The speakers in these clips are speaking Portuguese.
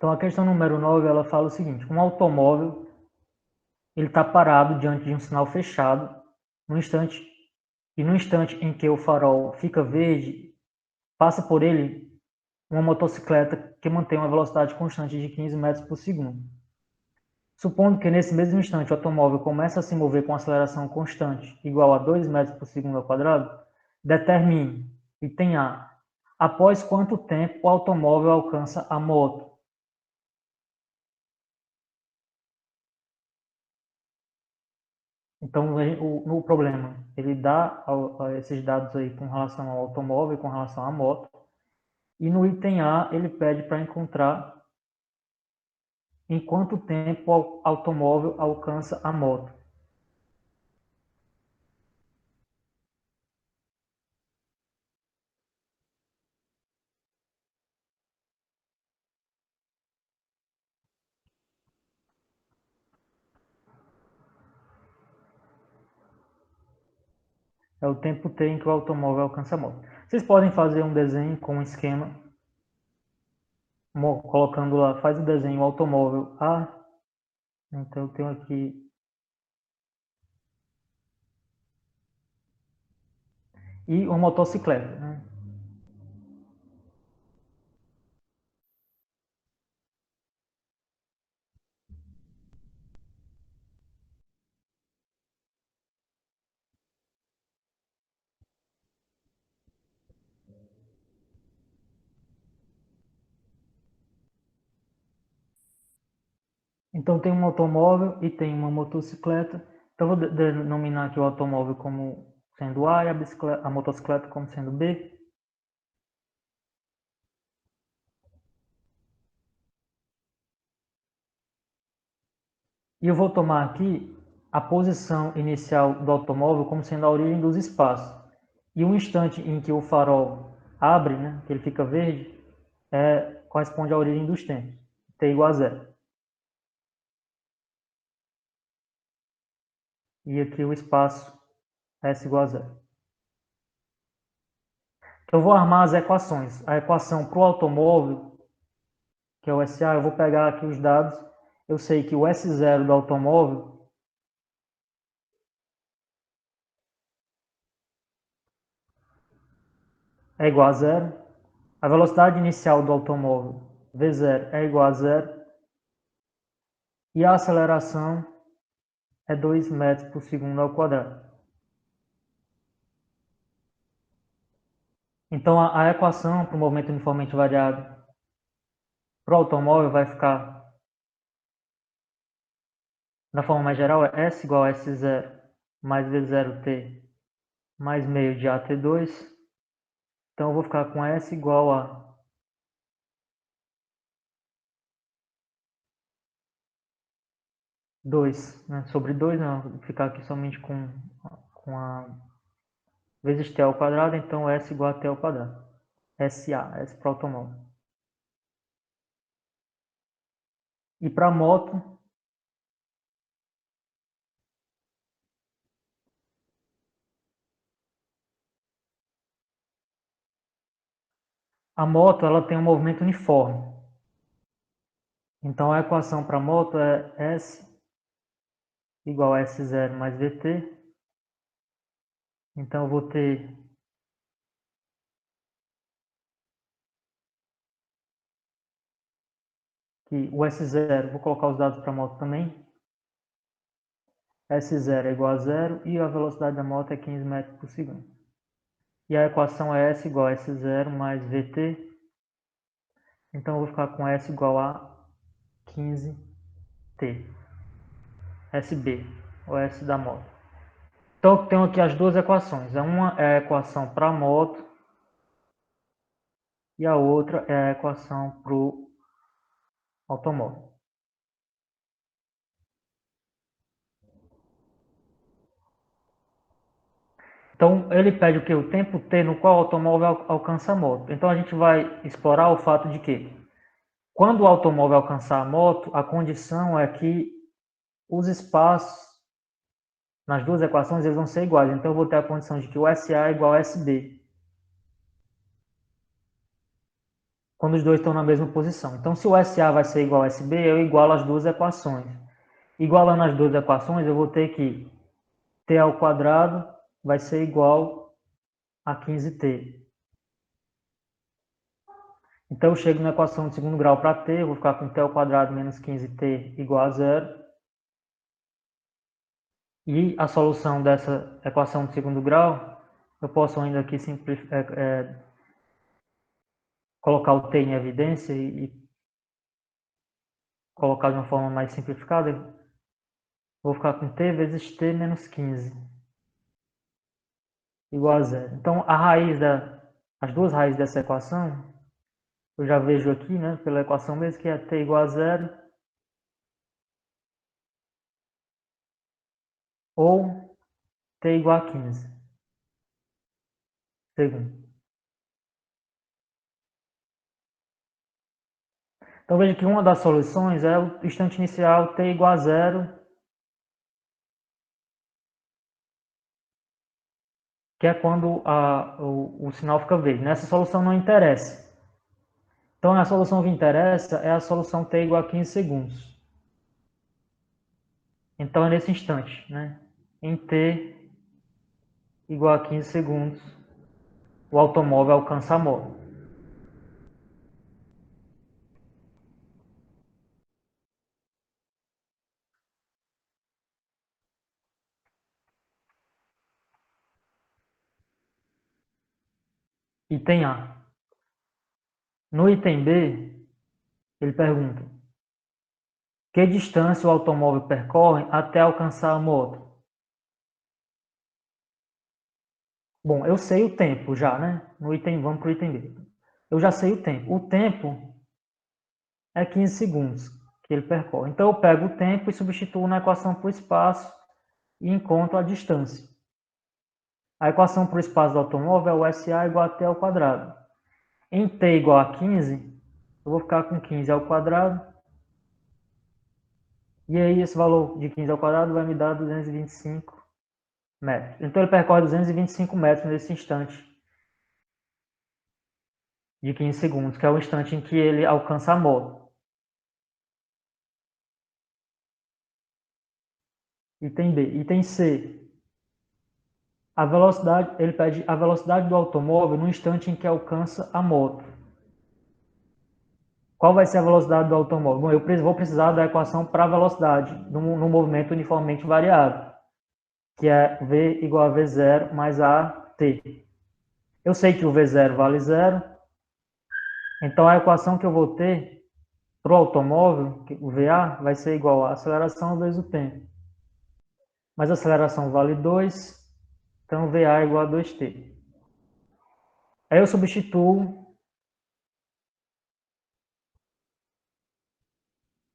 Então, a questão número 9, ela fala o seguinte: um automóvel ele está parado diante de um sinal fechado, no instante em que o farol fica verde, passa por ele uma motocicleta que mantém uma velocidade constante de 15 metros por segundo. Supondo que nesse mesmo instante o automóvel começa a se mover com aceleração constante igual a 2 metros por segundo ao quadrado, determine, item A, após quanto tempo o automóvel alcança a moto. Então, no problema, ele dá esses dados aí com relação ao automóvel e com relação à moto. E no item A, ele pede para encontrar em quanto tempo o automóvel alcança a moto. É o tempo T em que o automóvel alcança a moto. Vocês podem fazer um desenho com um esquema, colocando lá, faz o desenho automóvel A. Então eu tenho aqui e uma motocicleta, né? Então tem um automóvel e tem uma motocicleta. Então vou denominar aqui o automóvel como sendo A e a motocicleta como sendo B. E eu vou tomar aqui a posição inicial do automóvel como sendo a origem dos espaços. E o instante em que o farol abre, né, que ele fica verde, corresponde à origem dos tempos, t igual a zero. E aqui o espaço s igual a zero. Então eu vou armar as equações. A equação para o automóvel, que é o SA, eu vou pegar aqui os dados. Eu sei que o S0 do automóvel é igual a zero. A velocidade inicial do automóvel, V0, é igual a zero. E a aceleração é 2 metros por segundo ao quadrado. Então, a equação para o movimento uniformemente variado para o automóvel vai ficar, na forma mais geral, é S igual a S0 mais V0T mais meio de AT2. Então, eu vou ficar com S igual a 2, né? Sobre 2, não, vou ficar aqui somente com a vezes T ao quadrado, então S igual a T ao quadrado. SA, S para o automóvel. E para a moto, ela tem um movimento uniforme. Então a equação para a moto é S igual a S0 mais VT. Então eu vou ter que o S0, vou colocar os dados para a moto também. S0 é igual a zero e a velocidade da moto é 15 metros por segundo. E a equação é S igual a S0 mais VT. Então eu vou ficar com S igual a 15T. SB, o S da moto. Então eu tenho aqui as duas equações. Uma é a equação para a moto e a outra é a equação para o automóvel. Então ele pede o que? O tempo T no qual o automóvel alcança a moto. Então a gente vai explorar o fato de que quando o automóvel alcançar a moto, a condição é que os espaços nas duas equações eles vão ser iguais. Então eu vou ter a condição de que o SA é igual a SB. quando os dois estão na mesma posição. Então, se o SA vai ser igual ao SB, eu igualo as duas equações. Igualando as duas equações, eu vou ter que t ao quadrado vai ser igual a 15t. Então, eu chego na equação de segundo grau para t, eu vou ficar com t ao quadrado menos 15t igual a zero. E a solução dessa equação de segundo grau, eu posso ainda aqui colocar o t em evidência e colocar de uma forma mais simplificada. Vou ficar com t vezes t menos 15 igual a zero. Então, as duas raízes dessa equação, eu já vejo aqui, né, pela equação mesmo, que é t igual a zero ou t igual a 15 segundo. Então, veja que uma das soluções é o instante inicial t igual a zero, que é quando o sinal fica verde. Nessa solução não interessa. Então, a solução que interessa é a solução t igual a 15 segundos. Então, é nesse instante, né? Em t igual a 15 segundos, o automóvel alcança a moto. Item A. No item B, ele pergunta: que distância o automóvel percorre até alcançar a moto? Bom, eu sei o tempo já, né? Vamos para o item B. Eu já sei o tempo. O tempo é 15 segundos que ele percorre. Então, eu pego o tempo e substituo na equação para o espaço e encontro a distância. A equação para o espaço do automóvel é o SA igual a t ao quadrado. Em t igual a 15, eu vou ficar com 15 ao quadrado. E aí, esse valor de 15 ao quadrado vai me dar 225 metros. Então, ele percorre 225 metros nesse instante de 15 segundos, que é o instante em que ele alcança a moto. Item B. Item C. Ele pede a velocidade do automóvel no instante em que alcança a moto. Qual vai ser a velocidade do automóvel? Bom, eu vou precisar da equação para a velocidade no movimento uniformemente variável, que é V igual a V0 mais AT. Eu sei que o V0 vale zero, então a equação que eu vou ter para o automóvel, o VA, vai ser igual a aceleração vezes o tempo. Mas a aceleração vale 2, então VA é igual a 2t. Aí eu substituo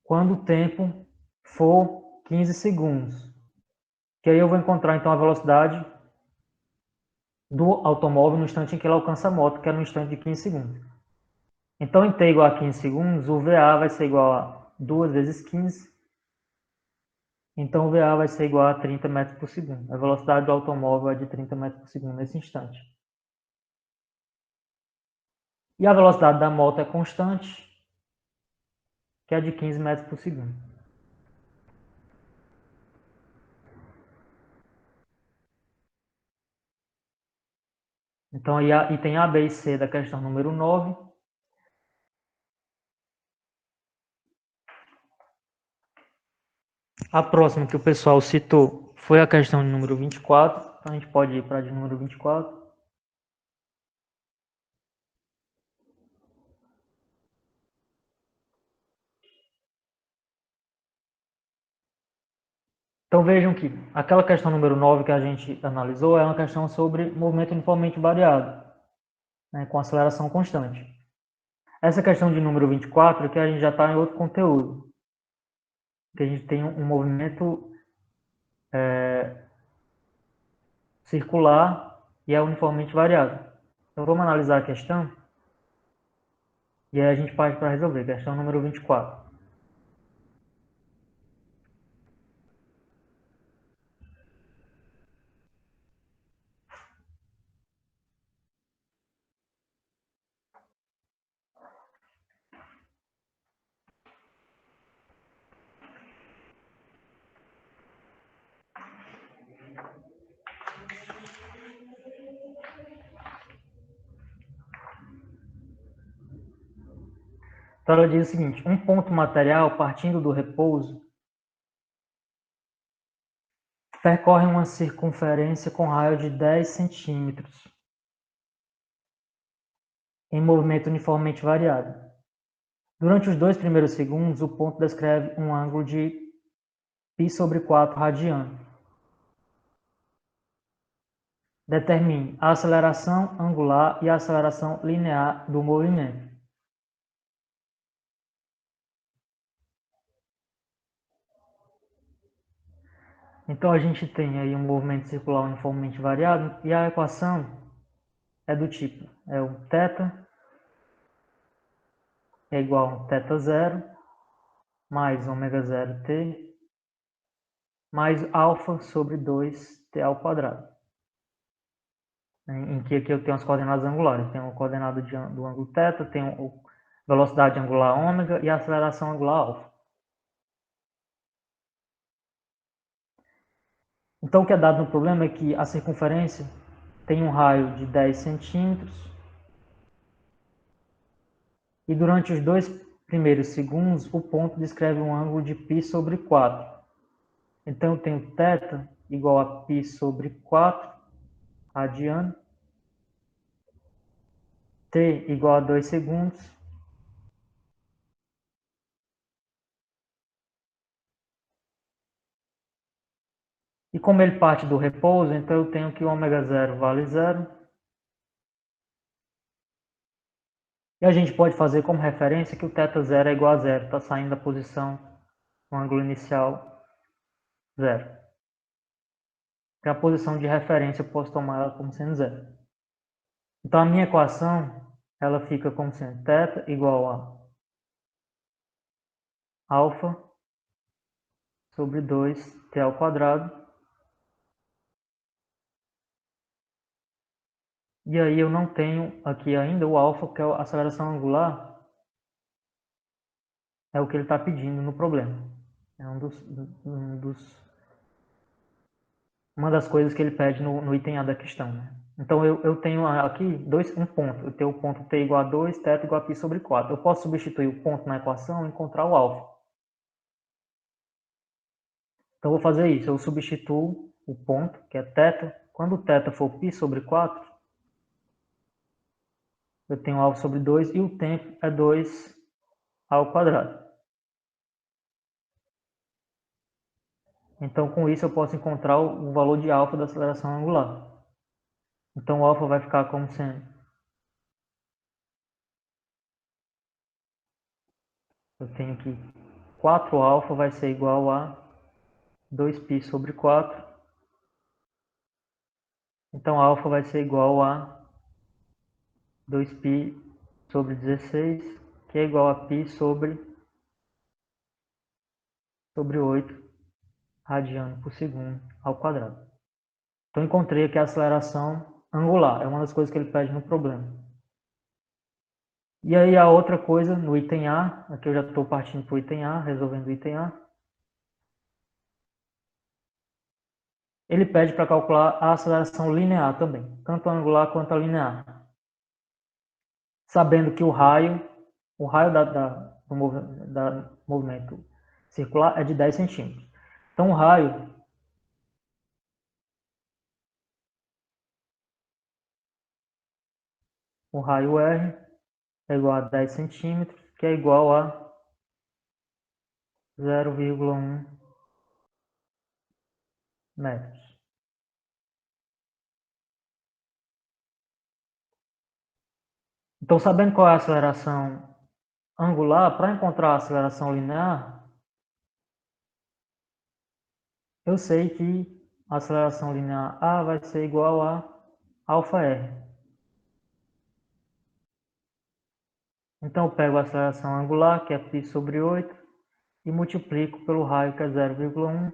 quando o tempo for 15 segundos. Que aí eu vou encontrar então a velocidade do automóvel no instante em que ele alcança a moto, que é no instante de 15 segundos. Então, em t igual a 15 segundos, o VA vai ser igual a 2 vezes 15. Então, o VA vai ser igual a 30 metros por segundo. A velocidade do automóvel é de 30 metros por segundo nesse instante. E a velocidade da moto é constante, que é de 15 metros por segundo. Então, aí item A, B e C da questão número 9. A próxima que o pessoal citou foi a questão de número 24. Então, a gente pode ir para a de número 24. Então, vejam que aquela questão número 9 que a gente analisou é uma questão sobre movimento uniformemente variado, né, com aceleração constante. Essa questão de número 24 é que a gente já está em outro conteúdo, que a gente tem um movimento circular e é uniformemente variado. Então, vamos analisar a questão e aí a gente parte para resolver. Questão número 24. Então ela diz o seguinte: um ponto material partindo do repouso percorre uma circunferência com raio de 10 centímetros em movimento uniformemente variado. Durante os 2 primeiros segundos, o ponto descreve um ângulo de π/4 radiano. Determine a aceleração angular e a aceleração linear do movimento. Então a gente tem aí um movimento circular uniformemente variado e a equação é do tipo, é o θ é igual a θ0 mais ômega 0 t mais alfa sobre 2t ao quadrado. Em que aqui eu tenho as coordenadas angulares. Tenho a coordenada do ângulo θ, tenho a velocidade angular ômega e a aceleração angular alfa. Então o que é dado no problema é que a circunferência tem um raio de 10 centímetros e durante os 2 primeiros segundos o ponto descreve um ângulo de π/4. Então eu tenho θ igual a π/4 radiano, t igual a 2 segundos, e como ele parte do repouso, então eu tenho que o ômega 0 vale 0. E a gente pode fazer como referência que o θ0 é igual a 0, está saindo da posição no ângulo inicial 0. Então a posição de referência eu posso tomar ela como sendo 0. Então a minha equação ela fica como sendo θ igual a alfa sobre 2t ao quadrado. E aí eu não tenho aqui ainda o alfa, que é a aceleração angular, é o que ele está pedindo no problema. É uma das coisas que ele pede no item A da questão. Né? Então eu tenho aqui um ponto. Eu tenho o ponto t igual a 2, θ igual a π/4. Eu posso substituir o ponto na equação e encontrar o alfa. Então eu vou fazer isso. Eu substituo o ponto, que é θ. Quando o θ for π/4, eu tenho alfa sobre 2 e o tempo é 2 ao quadrado. Então com isso eu posso encontrar o valor de alfa da aceleração angular. Então o alfa vai ficar como sendo, eu tenho que 4 alfa vai ser igual a 2π/4. Então alfa vai ser igual a 2π/16, que é igual a π/8 radiano por segundo ao quadrado. Então encontrei aqui a aceleração angular, é uma das coisas que ele pede no problema. E aí a outra coisa, no item A, aqui eu já estou partindo para o item A, resolvendo o item A. Ele pede para calcular a aceleração linear também, tanto a angular quanto a linear. Sabendo que o raio do movimento circular é de 10 centímetros. Então o raio R é igual a 10 centímetros, que é igual a 0,1 metros. Então, sabendo qual é a aceleração angular, para encontrar a aceleração linear, eu sei que a aceleração linear A vai ser igual a αr. Então, eu pego a aceleração angular, que é π/8, e multiplico pelo raio, que é 0,1.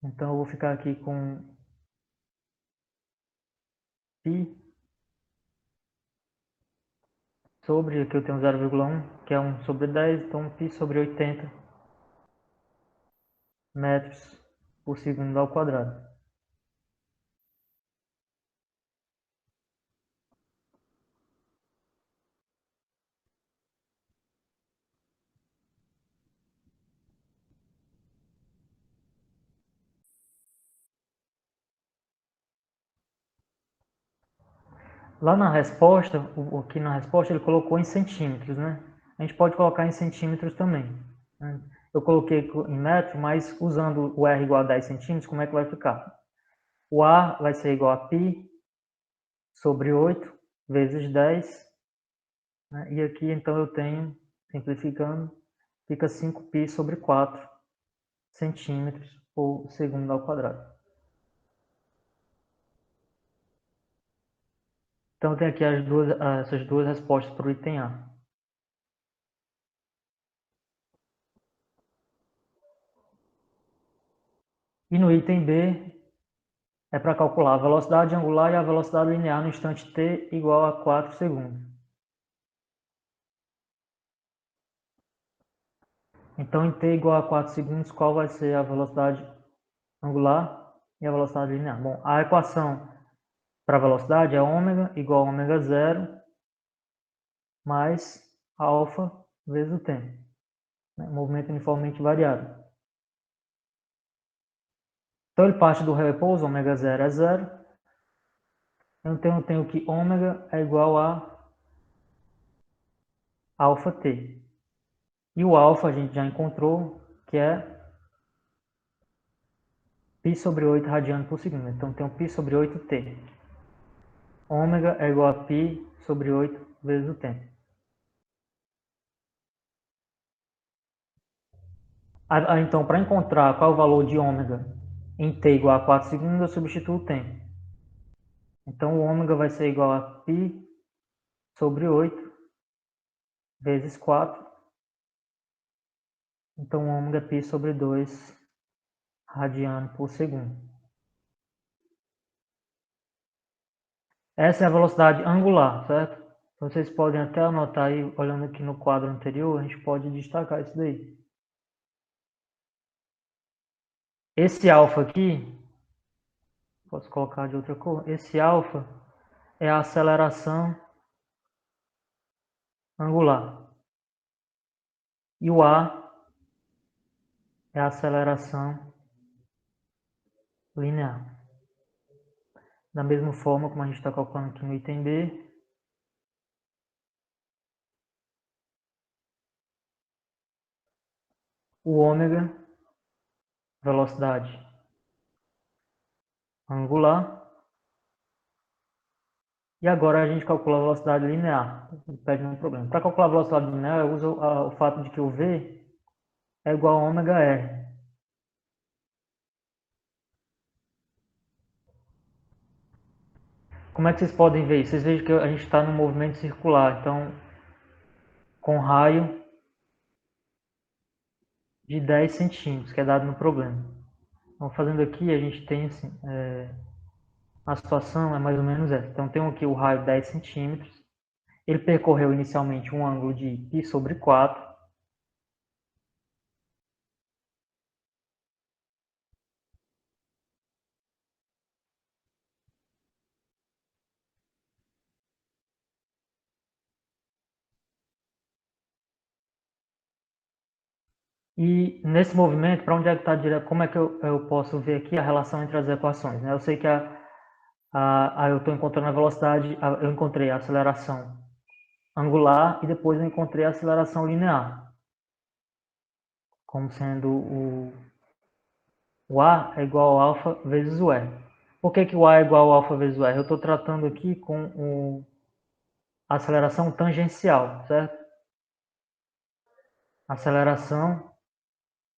Então, eu vou ficar aqui com π sobre, aqui eu tenho 0,1, que é 1/10, então π/80 metros por segundo ao quadrado. Lá na resposta, aqui na resposta ele colocou em centímetros, né? A gente pode colocar em centímetros também. Né? Eu coloquei em metro, mas usando o R igual a 10 centímetros, como é que vai ficar? O A vai ser igual a π sobre 8 vezes 10. Né? E aqui, então, eu tenho, simplificando, fica 5π sobre 4 centímetros por segundo ao quadrado. Então, tem aqui essas duas respostas para o item A. E no item B, é para calcular a velocidade angular e a velocidade linear no instante t igual a 4 segundos. Então, em t igual a 4 segundos, qual vai ser a velocidade angular e a velocidade linear? Bom, a equação para a velocidade é ômega igual a ômega zero mais alfa vezes o tempo. Movimento uniformemente variável. Então, ele parte do repouso, ômega zero é zero. Então, eu tenho que ômega é igual a alfa t. E o alfa a gente já encontrou, que é π sobre 8 radiano por segundo. Então, tem um π sobre 8t. Ômega é igual a π sobre 8 vezes o tempo. Então, para encontrar qual é o valor de ômega em t igual a 4 segundos, eu substituo o tempo. Então, o ômega vai ser igual a π sobre 8 vezes 4. Então, o ômega é π sobre 2 radiano por segundo. Essa é a velocidade angular, certo? Então, vocês podem até anotar aí, olhando aqui no quadro anterior, a gente pode destacar isso daí. Esse alfa aqui, posso colocar de outra cor, esse alfa é a aceleração angular. E o A é a aceleração linear. Da mesma forma como a gente está calculando aqui no item B, o ômega, velocidade angular. E agora a gente calcula a velocidade linear. Não pede nenhum problema. Para calcular a velocidade linear, eu uso o fato de que o V é igual a ômega R. Como é que vocês podem ver isso? Vocês vejam que a gente está num movimento circular, então com raio de 10 centímetros, que é dado no problema. Então, fazendo aqui, a gente tem assim, a situação é mais ou menos essa. Então, tem aqui o raio de 10 centímetros. Ele percorreu inicialmente um ângulo de π sobre 4. E nesse movimento, para onde é que está direto? Como é que eu posso ver aqui a relação entre as equações? Né? Eu sei que eu estou encontrando a velocidade, eu encontrei a aceleração angular e depois eu encontrei a aceleração linear, como sendo o A é igual a alfa vezes o R. Por que, que o A é igual a alfa vezes o R? Eu estou tratando aqui com a aceleração tangencial, certo? A aceleração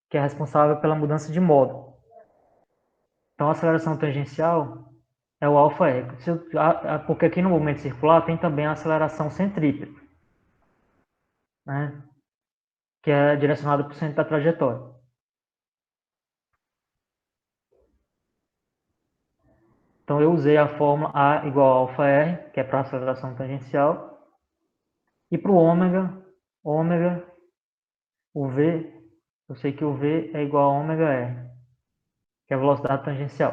que é responsável pela mudança de modo. Então, a aceleração tangencial é o alfa e. Porque aqui no movimento circular tem também a aceleração centrípeta, né? Que é direcionada para o centro da trajetória. Então, eu usei a fórmula A igual a alfa R, que é para a aceleração tangencial, e para o ômega, o V, eu sei que o V é igual a ômega R, que é a velocidade tangencial.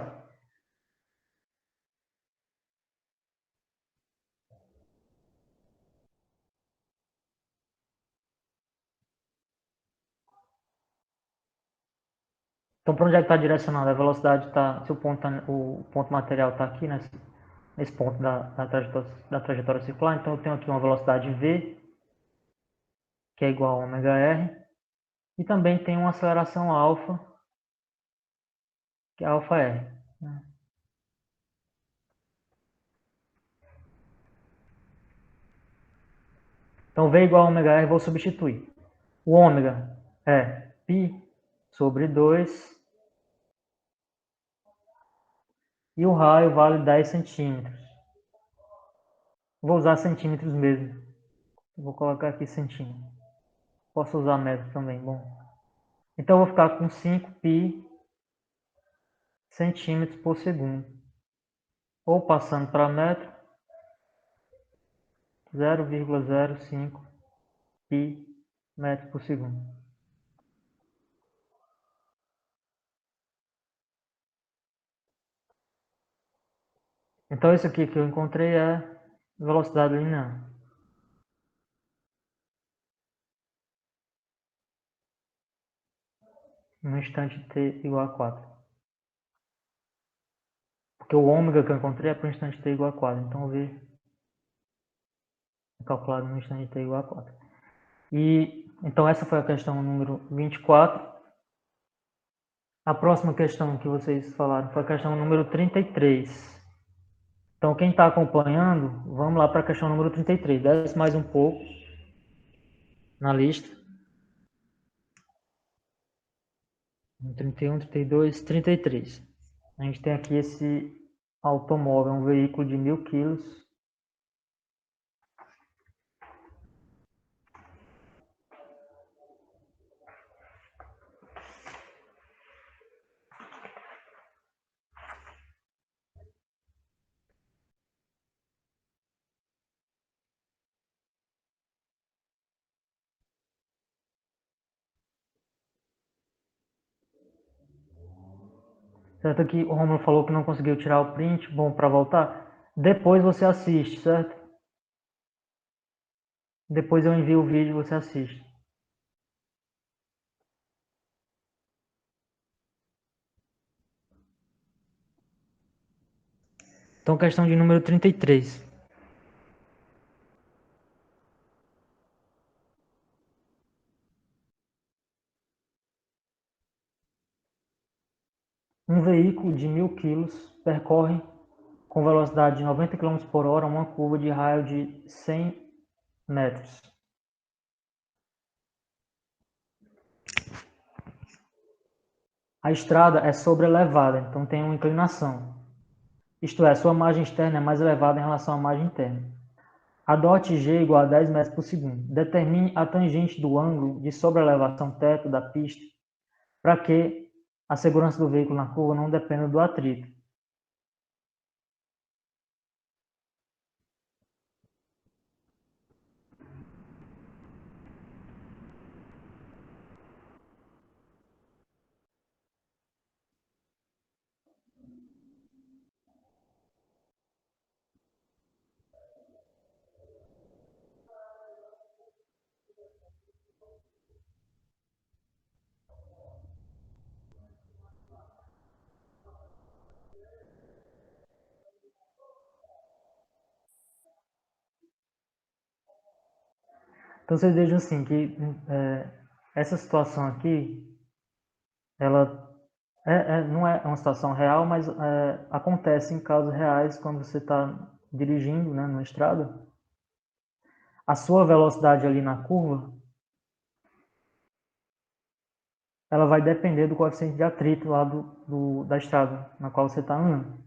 Então, para onde é que está direcionado? A velocidade está, se o ponto material está aqui, né? nesse ponto da trajetória circular. Então eu tenho aqui uma velocidade v, que é igual a ômega r, e também tem uma aceleração alfa, que é alfa r. Então v igual a ômega r, vou substituir. O ômega é π sobre 2, e o raio vale 10 centímetros. Vou usar centímetros mesmo. Vou colocar aqui centímetros. Posso usar metro também, bom. Então eu vou ficar com 5π centímetros por segundo. Ou passando para metro, 0,05 π metros por segundo. Então isso aqui que eu encontrei é velocidade linear. No instante t igual a 4. Porque o ômega que eu encontrei é para o instante t igual a 4. Então eu vou ver calculado no instante t igual a 4. E então essa foi a questão número 24. A próxima questão que vocês falaram foi a questão número 33. Então quem está acompanhando, vamos lá para a questão número 33. Desce mais um pouco na lista. 31, 32, 33. A gente tem aqui esse automóvel, um veículo de 1.000 quilos. Certo que o Romulo falou que não conseguiu tirar o print. Bom, para voltar, depois você assiste, certo? Depois eu envio o vídeo e você assiste. Então, questão de número 33. Um veículo de 1.000 quilos percorre com velocidade de 90 km por hora uma curva de raio de 100 metros. A estrada é sobrelevada, então tem uma inclinação. Isto é, sua margem externa é mais elevada em relação à margem interna. Adote g igual a 10 metros por segundo. Determine a tangente do ângulo de sobrelevação teto da pista para que a segurança do veículo na curva não dependa do atrito. Então vocês vejam assim que essa situação aqui, ela não é uma situação real, mas acontece em casos reais quando você está dirigindo, né, numa estrada. A sua velocidade ali na curva, ela vai depender do coeficiente de atrito lá da estrada na qual você está andando.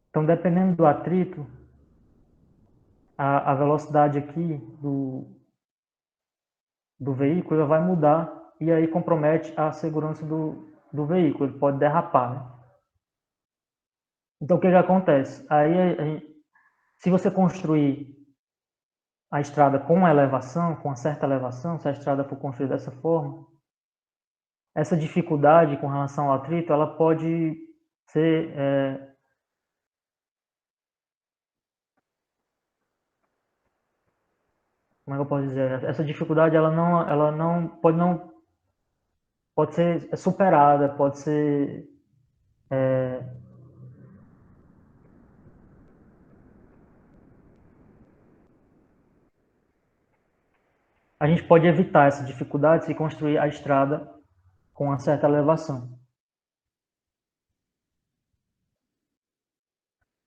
Então, dependendo do atrito, a velocidade aqui do veículo vai mudar e aí compromete a segurança do veículo, ele pode derrapar. Né? Então, o que acontece? Aí, se você construir a estrada com elevação, com uma certa elevação, se a estrada for construída dessa forma, essa dificuldade com relação ao atrito, ela pode ser como é que eu posso dizer? Essa dificuldade ela pode ser superada, pode ser a gente pode evitar essa dificuldade se construir a estrada com uma certa elevação.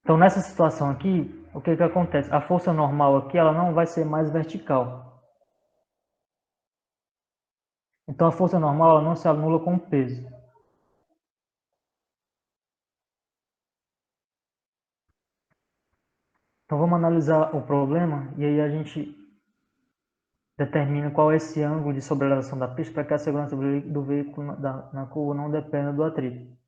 Então, nessa situação aqui, o que acontece? A força normal aqui ela não vai ser mais vertical. Então, a força normal ela não se anula com o peso. Então, vamos analisar o problema e aí a gente determina qual é esse ângulo de sobreelevação da pista para que a segurança do veículo na curva não dependa do atrito.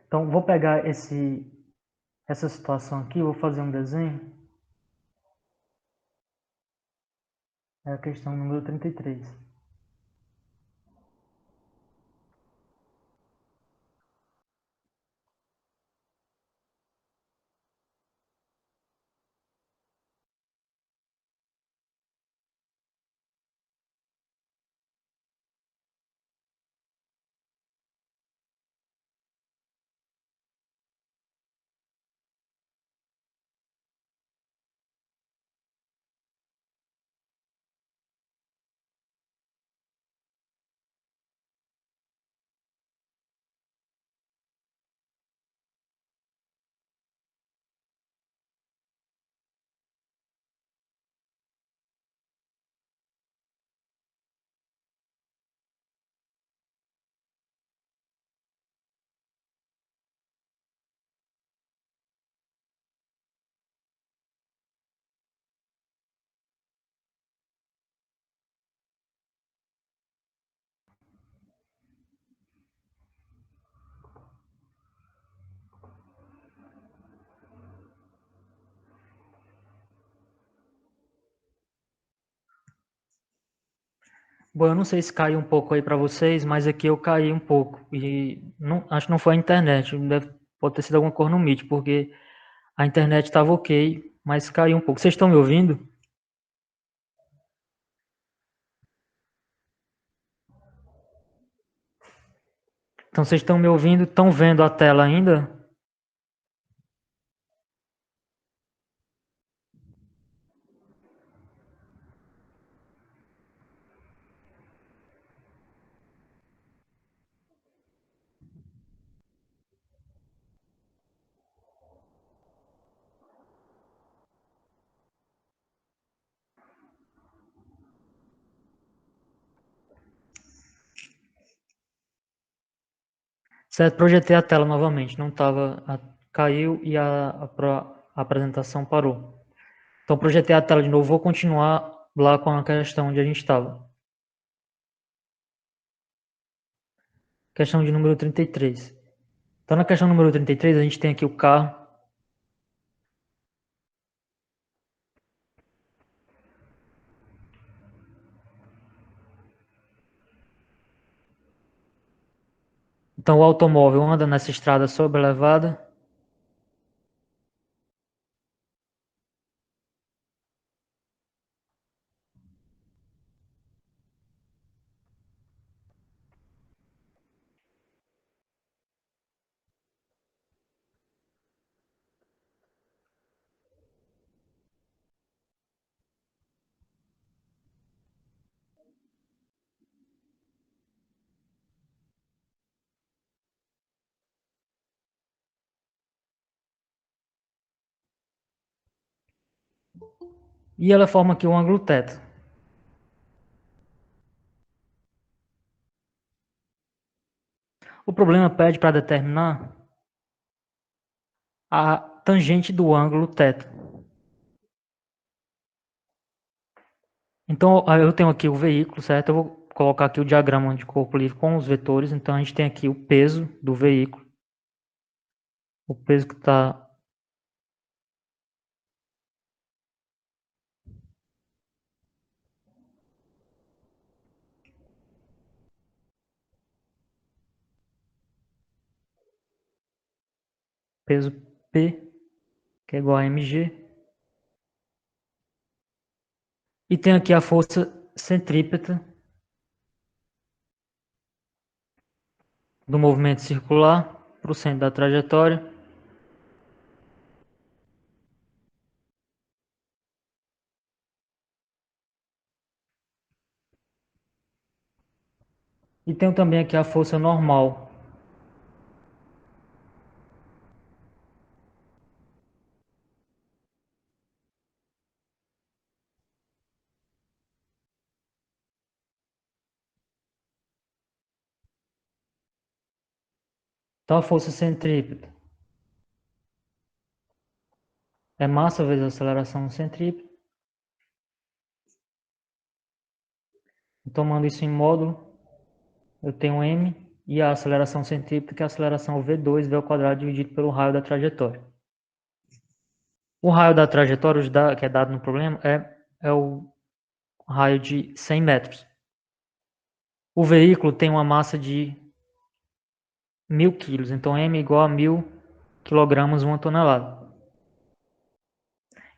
Então, vou pegar essa situação aqui, vou fazer um desenho. É a questão número 33. Bom, eu não sei se caiu um pouco aí para vocês, mas aqui eu caí um pouco. E não, acho que não foi a internet, pode ter sido alguma cor no Meet, porque a internet estava ok, mas caiu um pouco. Vocês estão me ouvindo? Então vocês estão me ouvindo? Estão vendo a tela ainda? Certo, projetei a tela novamente. Não estava. Caiu e a apresentação parou. Então projetei a tela de novo. Vou continuar lá com a questão onde a gente estava. Questão de número 33. Então na questão número 33 a gente tem aqui o carro. Então o automóvel anda nessa estrada sobrelevada. E ela forma aqui um ângulo teto. O problema pede para determinar a tangente do ângulo teto. Então eu tenho aqui o veículo, certo? Eu vou colocar aqui o diagrama de corpo livre com os vetores. Então a gente tem aqui o peso do veículo. O peso que está peso P, que é igual a mg. E tem aqui a força centrípeta do movimento circular para o centro da trajetória. E tenho também aqui a força normal. Então a força centrípeta é massa vezes a aceleração centrípeta. Tomando isso em módulo, eu tenho m e a aceleração centrípeta, que é a aceleração v2, v ao quadrado dividido pelo raio da trajetória. O raio da trajetória, que é dado no problema, é o raio de 100 metros. O veículo tem uma massa de 1.000 quilos, então m é igual a 1.000 quilogramas, 1 tonelada.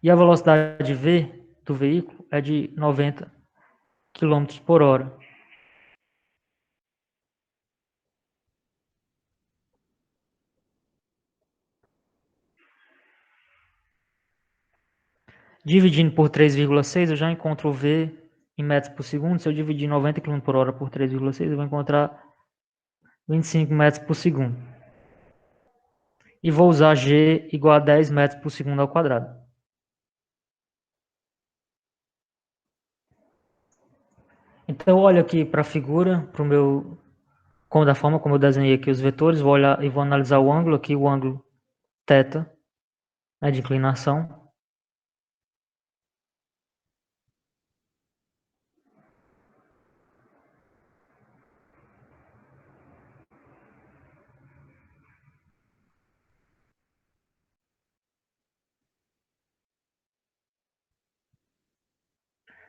E a velocidade v do veículo é de 90 km por hora. Dividindo por 3,6, eu já encontro o v em metros por segundo. Se eu dividir 90 km por hora por 3,6, eu vou encontrar 25 metros por segundo. E vou usar g igual a 10 metros por segundo ao quadrado. Então eu olho aqui para a figura, da forma como eu desenhei aqui os vetores, vou olhar e vou analisar o ângulo aqui, o ângulo θ, né, de inclinação.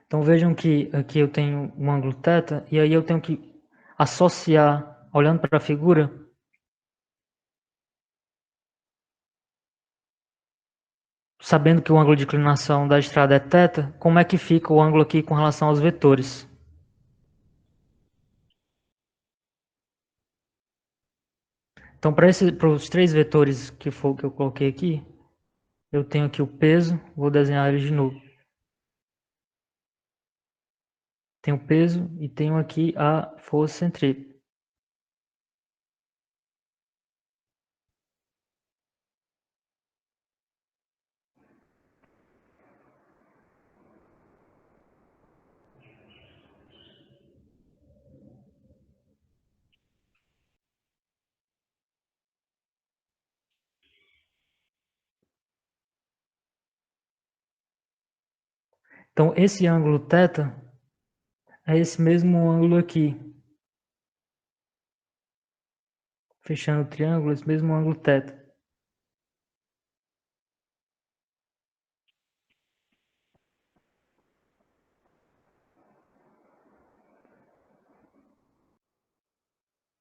Então vejam que aqui eu tenho um ângulo θ, e aí eu tenho que associar, olhando para a figura, sabendo que o ângulo de inclinação da estrada é θ, como é que fica o ângulo aqui com relação aos vetores? Então para os três vetores que eu coloquei aqui, eu tenho aqui o peso, vou desenhar eles de novo. Tenho o peso e tenho aqui a força centrípeta. Então esse ângulo θ é esse mesmo ângulo aqui. Fechando o triângulo, esse mesmo ângulo θ.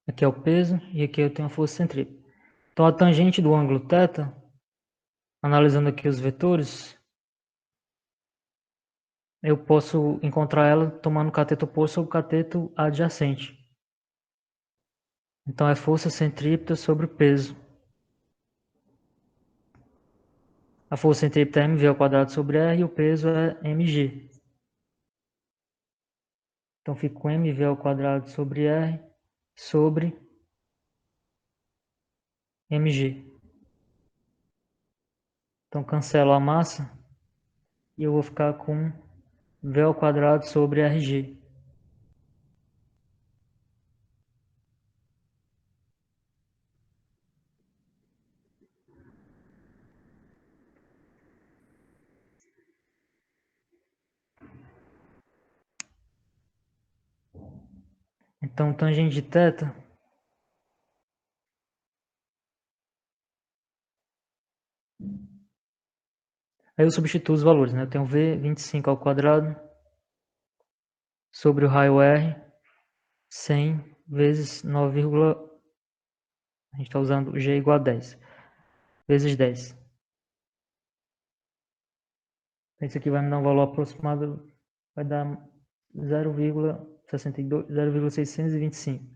Aqui é o peso e aqui eu tenho a força centrípeta. Então a tangente do ângulo θ, analisando aqui os vetores, eu posso encontrar ela tomando o cateto oposto sobre o cateto adjacente. Então é força centrípeta sobre o peso. A força centrípeta é mv ao quadrado sobre r e o peso é mg. Então fica com mv ao quadrado sobre r sobre mg. Então cancelo a massa e eu vou ficar com v ao quadrado sobre rg. Então tangente de θ aí eu substituo os valores, né? Eu tenho v 25 ao quadrado sobre o raio r 100 vezes 9, a gente está usando g igual a 10, vezes 10. Isso aqui vai me dar um valor aproximado vai dar 0,62, 0,625.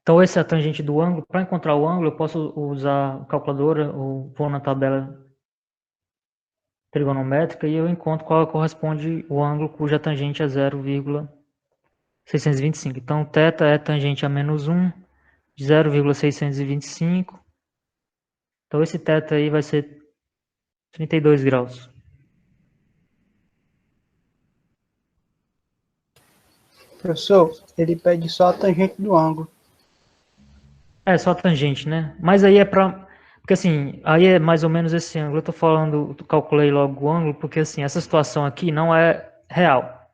Então, esse é a tangente do ângulo. Para encontrar o ângulo, eu posso usar a calculadora ou vou na tabela trigonométrica e eu encontro qual corresponde o ângulo cuja tangente é 0,625. Então, θ é tangente a menos 1 de 0,625. Então, esse θ aí vai ser 32 graus. Professor, ele pede só a tangente do ângulo. É só tangente, né? Mas aí é para. Porque assim, aí é mais ou menos esse ângulo. Eu tô falando, calculei logo o ângulo, porque assim, essa situação aqui não é real.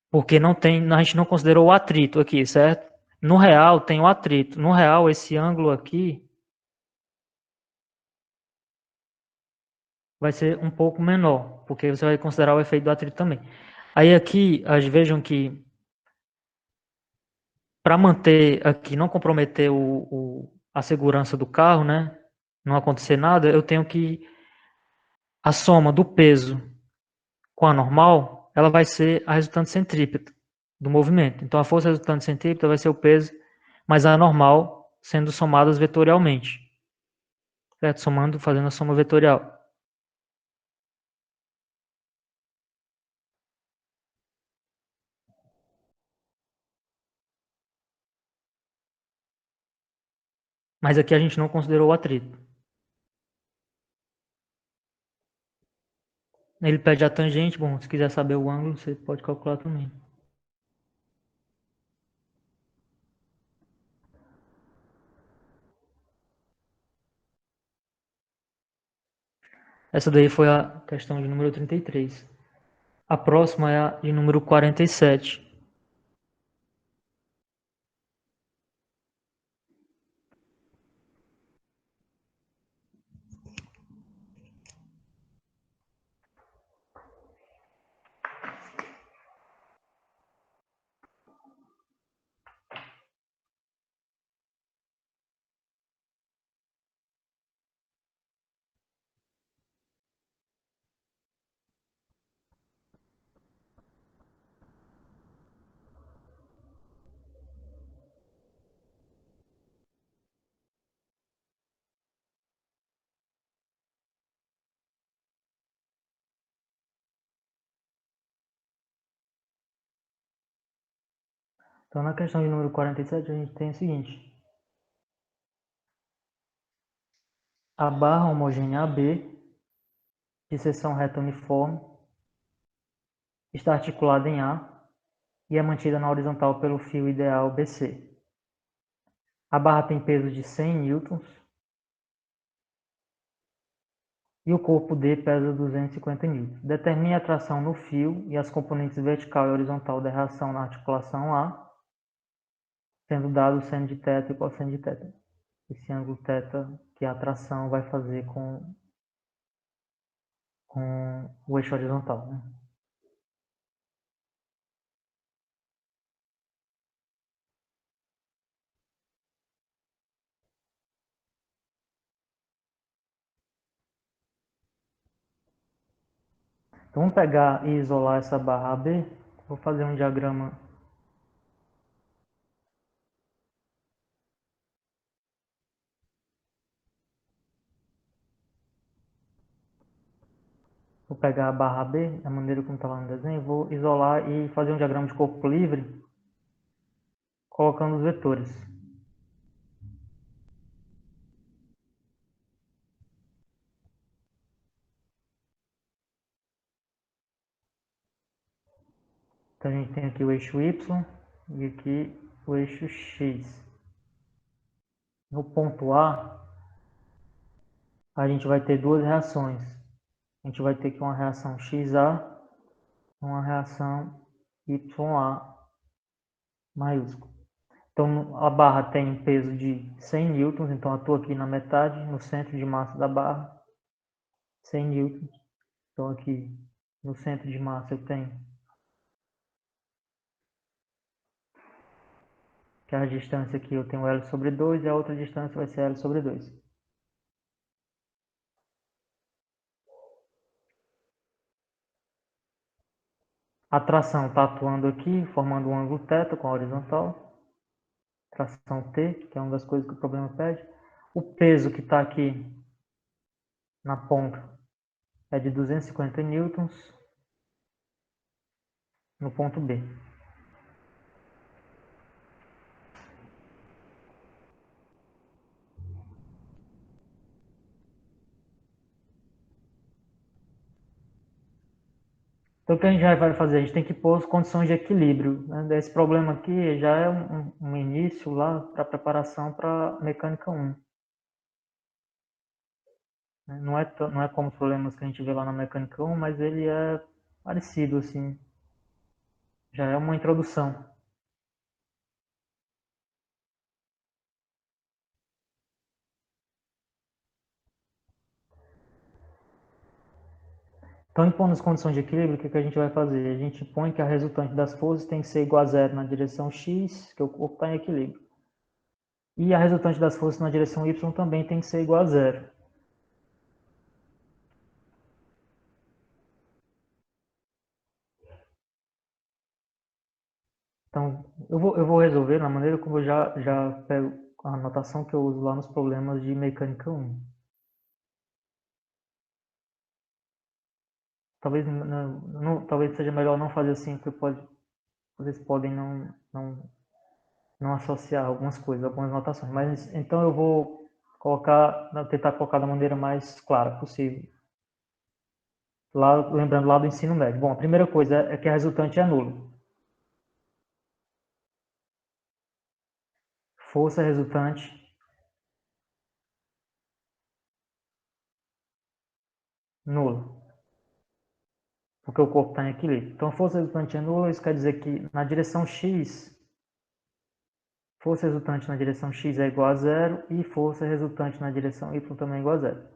Porque não tem, a gente não considerou o atrito aqui, certo? No real tem o atrito. No real, esse ângulo aqui vai ser um pouco menor, porque você vai considerar o efeito do atrito também. Aí aqui, vejam que para manter aqui, não comprometer a segurança do carro, né? Não acontecer nada, eu tenho que a soma do peso com a normal, ela vai ser a resultante centrípeta do movimento. Então a força resultante centrípeta vai ser o peso mais a normal sendo somadas vetorialmente, certo? Somando, fazendo a soma vetorial. Mas aqui a gente não considerou o atrito. Ele pede a tangente, bom, se quiser saber o ângulo, você pode calcular também. Essa daí foi a questão de número 33. A próxima é a de número 47. Então, na questão de número 47, a gente tem o seguinte. A barra homogênea AB, de seção reta uniforme, está articulada em A e é mantida na horizontal pelo fio ideal BC. A barra tem peso de 100 newtons e o corpo D pesa 250 newtons. Determine a tração no fio e as componentes vertical e horizontal da reação na articulação A, sendo dado o seno de θ e cosseno de θ. Esse ângulo θ que a tração vai fazer com o eixo horizontal, né? Então vamos pegar e isolar essa barra AB. Vou fazer um diagrama. Vou pegar a barra AB, da maneira como está lá no desenho, vou isolar e fazer um diagrama de corpo livre, colocando os vetores. Então a gente tem aqui o eixo Y e aqui o eixo X. No ponto a gente vai ter duas reações. A gente vai ter aqui uma reação XA e uma reação YA maiúsculo. Então, a barra tem um peso de 100 newtons, então eu estou aqui na metade, no centro de massa da barra, 100 newtons. Então, aqui no centro de massa eu tenho que a distância aqui eu tenho L sobre 2 e a outra distância vai ser L sobre 2. A tração está atuando aqui, formando um ângulo θ com a horizontal. Tração T, que é uma das coisas que o problema pede. O peso que está aqui na ponta é de 250 newtons no ponto B. Então, o que a gente vai fazer? A gente tem que pôr as condições de equilíbrio. Né? Esse problema aqui já é um início lá para a preparação para mecânica 1. Não é como os problemas que a gente vê lá na mecânica 1, mas ele é parecido, assim. Já é uma introdução. Então, impondo as condições de equilíbrio, o que a gente vai fazer? A gente põe que a resultante das forças tem que ser igual a zero na direção x, que o corpo está em equilíbrio. E a resultante das forças na direção y também tem que ser igual a zero. Então, eu vou resolver na maneira como eu já pego a notação que eu uso lá nos problemas de mecânica 1. Talvez seja melhor não fazer assim, porque vocês podem não associar algumas coisas, algumas notações. Mas então eu vou tentar colocar da maneira mais clara possível. Lembrando lá do ensino médio. Bom, a primeira coisa é que a resultante é nula. Força resultante nula, porque o corpo está em equilíbrio. Então, força resultante é nula, isso quer dizer que na direção x, força resultante na direção x é igual a zero e força resultante na direção y também é igual a zero.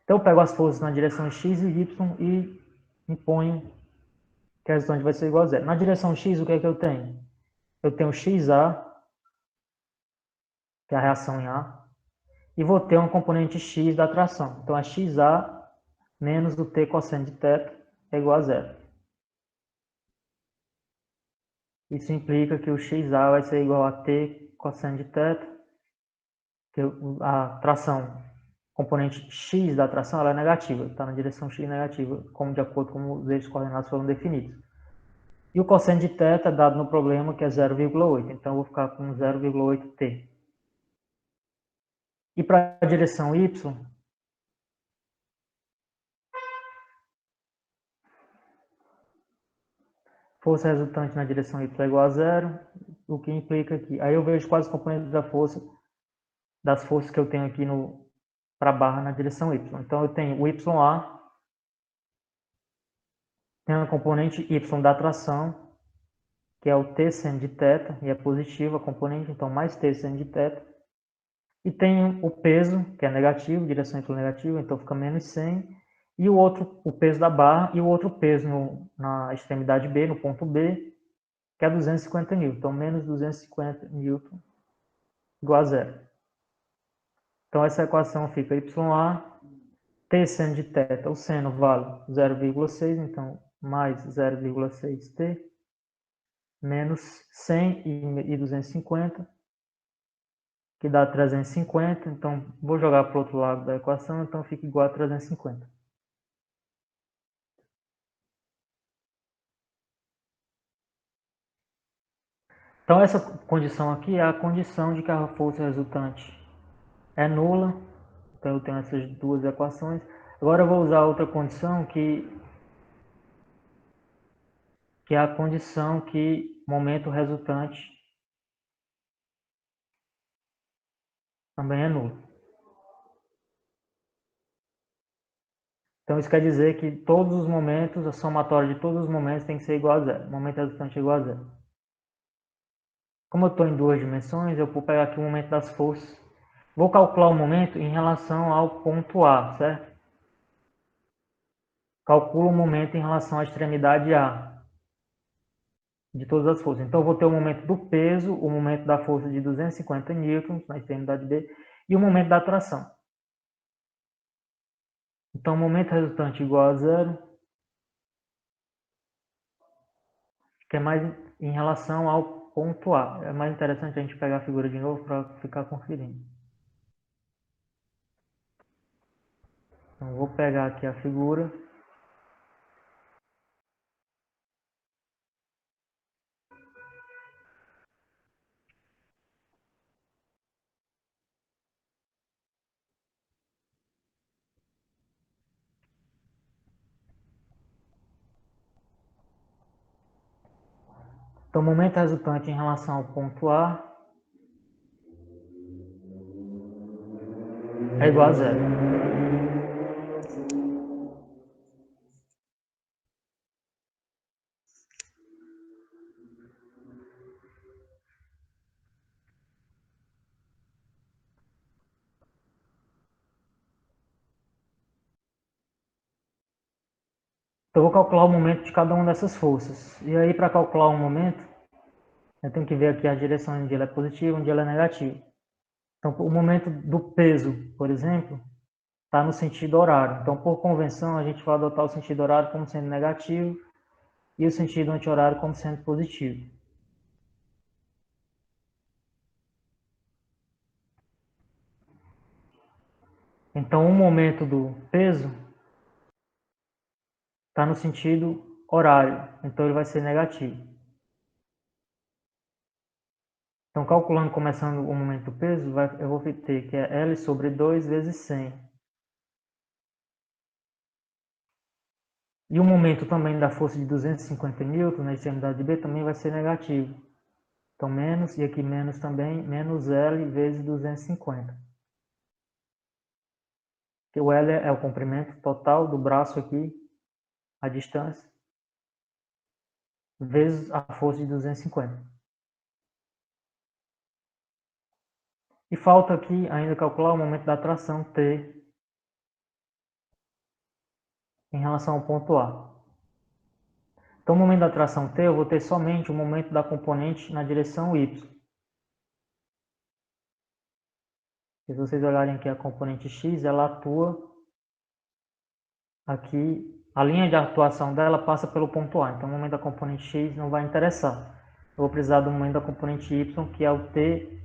Então, eu pego as forças na direção x e y e imponho que a resultante vai ser igual a zero. Na direção x, o que é que eu tenho? Eu tenho xa, que é a reação em A, e vou ter um componente x da tração. Então, é xa menos o t cosseno de θ é igual a zero. Isso implica que o xa vai ser igual a t cosseno de θ, que a tração, componente x da tração, ela é negativa, está na direção x negativa, como de acordo com os eixos coordenados foram definidos. E o cosseno de θ é dado no problema, que é 0,8, então eu vou ficar com 0,8t. E para a direção y, força resultante na direção y é igual a zero, o que implica que, aí eu vejo quais os componentes das forças que eu tenho aqui para a barra na direção y. Então eu tenho o YA, tem a componente y da tração, que é o t seno de θ, e é positiva a componente, então mais t seno de θ. E tem o peso, que é negativo, direção y negativa, então fica menos 100. E o peso da barra, e o outro peso na extremidade B, no ponto B, que é 250 newton. Então, menos 250 newton igual a zero. Então, essa equação fica YA, t seno de θ, o seno vale 0,6, então mais 0,6t, menos 100 e 250, que dá 350, então vou jogar para o outro lado da equação, então fica igual a 350. Então essa condição aqui é a condição de que a força resultante é nula, então eu tenho essas duas equações. Agora eu vou usar outra condição que é a condição que momento resultante também é nulo. Então isso quer dizer que todos os momentos, a somatória de todos os momentos tem que ser igual a zero. O momento resultante é igual a zero. Como eu estou em duas dimensões, eu vou pegar aqui o momento das forças. Vou calcular o momento em relação ao ponto A, certo? Calculo o momento em relação à extremidade A de todas as forças. Então, eu vou ter o momento do peso, o momento da força de 250 newtons na extremidade B e o momento da tração. Então, o momento resultante igual a zero, que é mais em relação ao ponto A. É mais interessante a gente pegar a figura de novo para ficar conferindo. Então, vou pegar aqui a figura. Então, o momento resultante em relação ao ponto A é igual a zero. Então, eu vou calcular o momento de cada uma dessas forças. E aí, para calcular o momento, eu tenho que ver aqui a direção onde ela é positiva, onde ela é negativa. Então, o momento do peso, por exemplo, está no sentido horário. Então, por convenção, a gente vai adotar o sentido horário como sendo negativo e o sentido anti-horário como sendo positivo. Então, o momento do peso está no sentido horário, então ele vai ser negativo. Então, calculando, começando o momento do peso, eu vou ter que é L sobre 2 vezes 100. E o momento também da força de 250 newton na extremidade B também vai ser negativo. Então, menos, e aqui menos também, menos L vezes 250. Que o L é o comprimento total do braço aqui, a distância, vezes a força de 250. E falta aqui ainda calcular o momento da tração T em relação ao ponto A. Então, o momento da tração T, eu vou ter somente o momento da componente na direção Y. Se vocês olharem aqui a componente X, ela atua aqui, a linha de atuação dela passa pelo ponto A. Então, o momento da componente X não vai interessar. Eu vou precisar do momento da componente Y, que é o TY,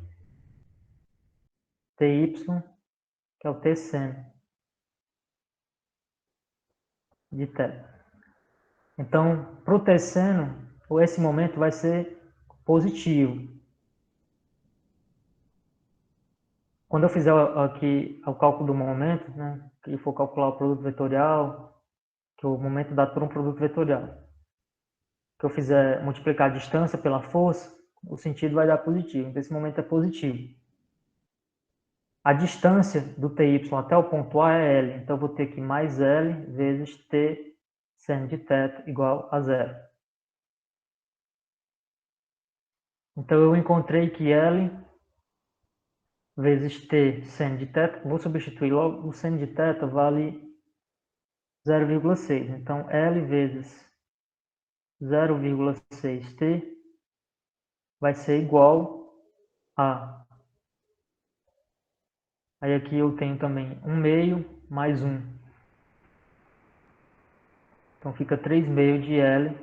que é o T seno de θ. Então, para o T seno, esse momento vai ser positivo. Quando eu fizer aqui o cálculo do momento, né, que for calcular o produto vetorial, que o momento dado por um produto vetorial, que eu fizer multiplicar a distância pela força, o sentido vai dar positivo. Então, esse momento é positivo. A distância do TY até o ponto A é L. Então, eu vou ter aqui mais L vezes T seno de θ igual a zero. Então, eu encontrei que L vezes T seno de θ, vou substituir logo, o seno de θ vale 0,6. Então, L vezes 0,6T vai ser igual a... Aí aqui eu tenho também 1 meio mais 1. Então, fica 3 meio de L.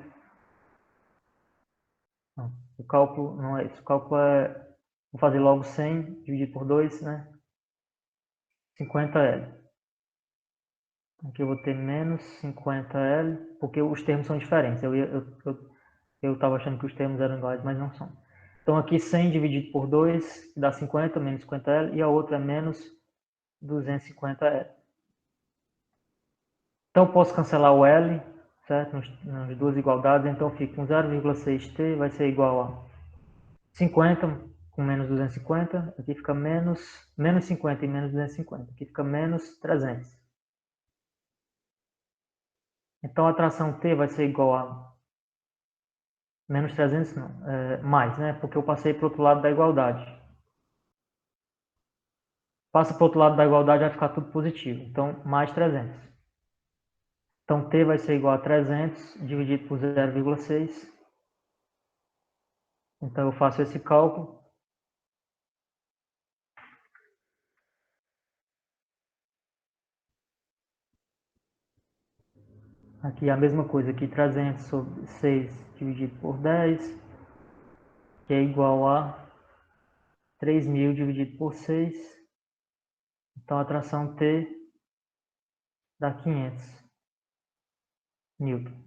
Não, o cálculo não é isso. O cálculo é... Vou fazer logo 100 dividido por 2, né? 50L. Aqui eu vou ter menos 50L, porque os termos são diferentes. Eu estava achando que os termos eram iguais, mas não são. Então aqui 100 dividido por 2 dá 50, menos 50L, e a outra é menos 250L. Então eu posso cancelar o L, certo? Nas duas igualdades, então fica com 0,6T vai ser igual a 50 com menos 250, aqui fica menos 50 e menos 250, aqui fica menos 300. Então a tração T vai ser igual a Menos 300 não, mais, né? Porque eu passei para o outro lado da igualdade. Passa para o outro lado da igualdade, vai ficar tudo positivo. Então, mais 300. Então, T vai ser igual a 300 dividido por 0,6. Então, eu faço esse cálculo. Aqui a mesma coisa, aqui 300 sobre 6 dividido por 10, que é igual a 3.000 dividido por 6. Então, a tração T dá 500 Newton.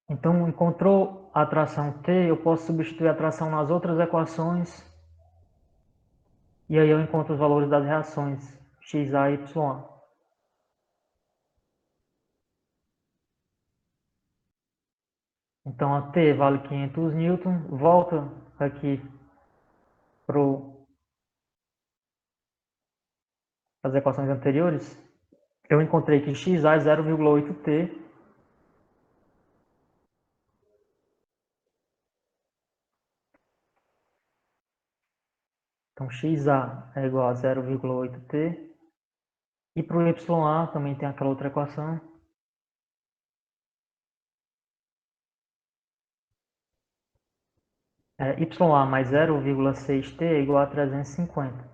Então, encontrou a tração T, eu posso substituir a tração nas outras equações, e aí eu encontro os valores das reações XA e YA. Então, a T vale 500 newton, volta aqui para as equações anteriores, eu encontrei que XA é 0,8 T, então XA é igual a 0,8 T, e para o YA também tem aquela outra equação, YA mais 0,6 T é igual a 350.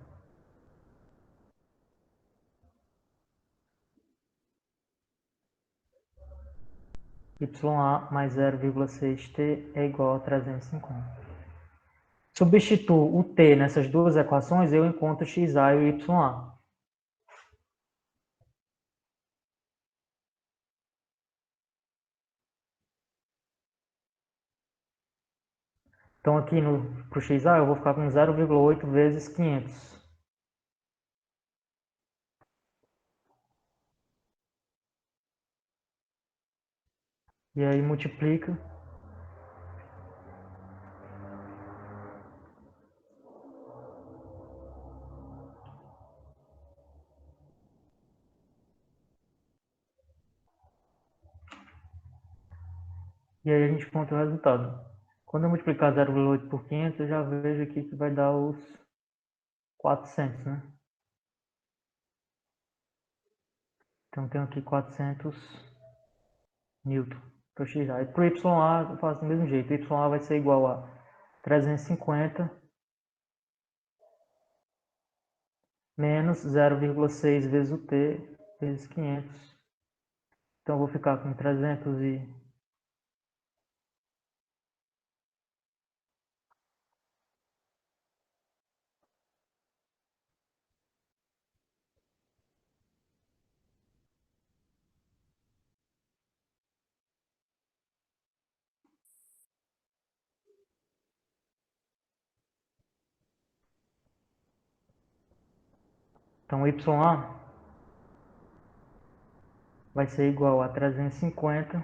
YA mais 0,6 T é igual a 350. Substituo o T nessas duas equações, eu encontro o XA e o YA. Então aqui para o XA eu vou ficar com 0,8 vezes 500. E aí multiplica. E aí a gente encontra o resultado. Quando eu multiplicar 0,8 por 500, eu já vejo aqui que vai dar os 400, né? Então tenho aqui 400 newton para o XA. E para o YA eu faço do mesmo jeito. O YA vai ser igual a 350 menos 0,6 vezes o T vezes 500. Então eu vou ficar com 300 e... Então YA vai ser igual a 350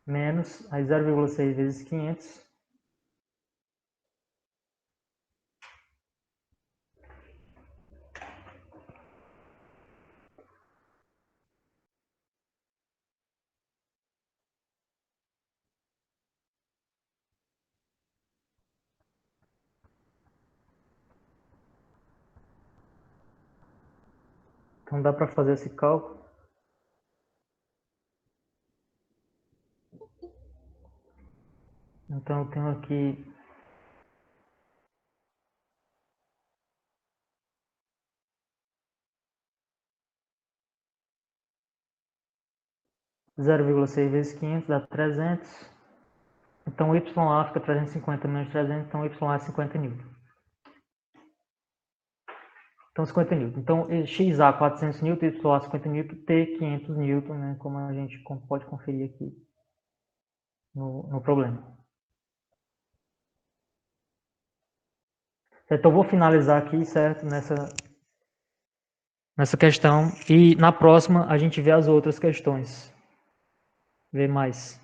menos a 0,6 vezes 500. Então dá para fazer esse cálculo. Então eu tenho aqui 0,6 vezes 500 dá 300. Então YA fica 350 menos 300, então YA é 50 newton. Então 50 newton. Então XA 400 newton, YA 50 newton, T 500 newton, né, como a gente pode conferir aqui no problema. Então eu vou finalizar aqui, certo, nessa questão, e na próxima a gente vê as outras questões. Vê mais.